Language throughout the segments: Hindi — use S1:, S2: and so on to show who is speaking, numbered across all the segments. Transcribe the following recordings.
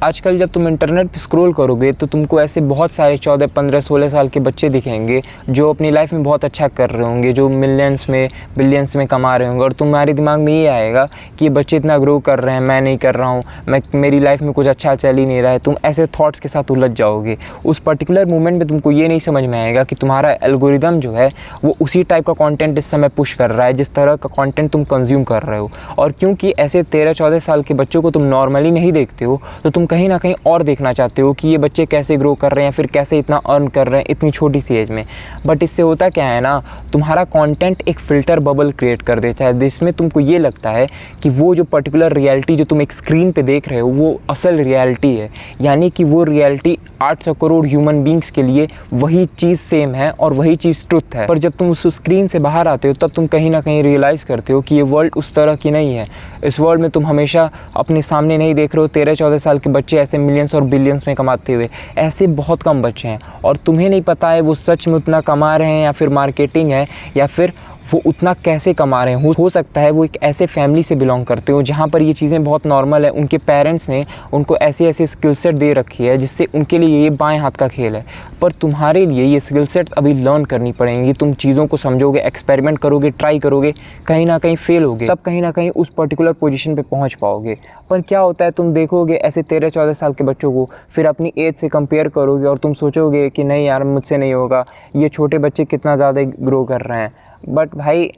S1: आजकल जब तुम इंटरनेट पे स्क्रॉल करोगे तो तुमको ऐसे बहुत सारे 14, 15, 16 साल के बच्चे दिखेंगे जो अपनी लाइफ में बहुत अच्छा कर रहे होंगे, जो मिलियंस में बिलियंस में कमा रहे होंगे। और तुम्हारे दिमाग में ये आएगा कि ये बच्चे इतना ग्रो कर रहे हैं, मैं नहीं कर रहा हूँ, मेरी लाइफ में कुछ अच्छा चल ही नहीं रहा है। तुम ऐसे थॉट्स के साथ उलझ जाओगे। उस पर्टिकुलर मोमेंट में तुमको ये नहीं समझ में आएगा कि तुम्हारा एल्गोरिदम जो है वो उसी टाइप का कंटेंट इस समय पुश कर रहा है जिस तरह का कंटेंट तुम कंज्यूम कर रहे हो। और क्योंकि ऐसे 13-14 साल के बच्चों को तुम नॉर्मली नहीं देखते हो तो तुम कहीं ना कहीं और देखना चाहते हो कि ये बच्चे कैसे ग्रो कर रहे हैं, फिर कैसे इतना अर्न कर रहे हैं इतनी छोटी सी एज में। बट इससे होता क्या है ना, तुम्हारा कंटेंट एक फ़िल्टर बबल क्रिएट कर देता है जिसमें तुमको ये लगता है कि वो जो पर्टिकुलर रियलिटी जो तुम एक स्क्रीन पे देख रहे हो वो असल रियलिटी है। यानी कि वो रियलिटी 800 करोड़ ह्यूमन बींग्स के लिए वही चीज़ सेम है और वही चीज़ ट्रुथ है। पर जब तुम उस स्क्रीन से बाहर आते हो तब तुम कहीं ना कहीं रियलाइज़ करते हो कि ये वर्ल्ड उस तरह की नहीं है। इस वर्ल्ड में तुम हमेशा अपने सामने नहीं देख रहे हो 13-14 साल के बच्चे ऐसे मिलियंस और बिलियंस में कमाते हुए। ऐसे बहुत कम बच्चे हैं और तुम्हें नहीं पता है वो सच में उतना कमा रहे हैं या फिर मार्केटिंग है या फिर वो उतना कैसे कमा रहे हैं। हो सकता है वो एक ऐसे फैमिली से बिलोंग करते हो जहाँ पर ये चीज़ें बहुत नॉर्मल है। उनके पेरेंट्स ने उनको ऐसे ऐसे स्किल सेट दे रखी है जिससे उनके लिए ये बाएं हाथ का खेल है। पर तुम्हारे लिए ये स्किल सेट्स अभी लर्न करनी पड़ेंगी। तुम चीज़ों को समझोगे, एक्सपेरिमेंट करोगे, ट्राई करोगे, कहीं ना कहीं फेल होगे, तब कहीं ना कहीं उस पर्टिकुलर पोजीशन पे पहुँच पाओगे। पर क्या होता है, तुम देखोगे ऐसे 13-14 साल के बच्चों को, फिर अपनी एज से कंपेयर करोगे और तुम सोचोगे कि नहीं यार मुझसे नहीं होगा, ये छोटे बच्चे कितना ज़्यादा ग्रो कर रहे हैं। बट भाई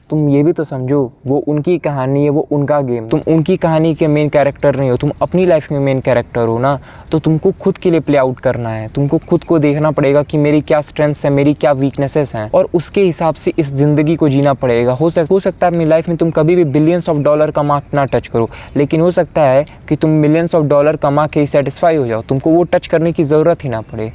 S1: तुम ये भी तो समझो, वो उनकी कहानी है, वो उनका गेम। तुम उनकी कहानी के मेन कैरेक्टर नहीं हो, तुम अपनी लाइफ में मेन कैरेक्टर हो ना। तो तुमको खुद के लिए प्ले आउट करना है। तुमको खुद को देखना पड़ेगा कि मेरी क्या स्ट्रेंथ्स हैं, मेरी क्या वीकनेसेस हैं, और उसके हिसाब से इस ज़िंदगी को जीना पड़ेगा। हो सकता है अपनी लाइफ में तुम कभी भी बिलियंस ऑफ डॉलर कमा ना टच करो, लेकिन हो सकता है कि तुम मिलियंस ऑफ डॉलर कमा के ही सेटिस्फाई हो जाओ, तुमको वो टच करने की ज़रूरत ही ना पड़े।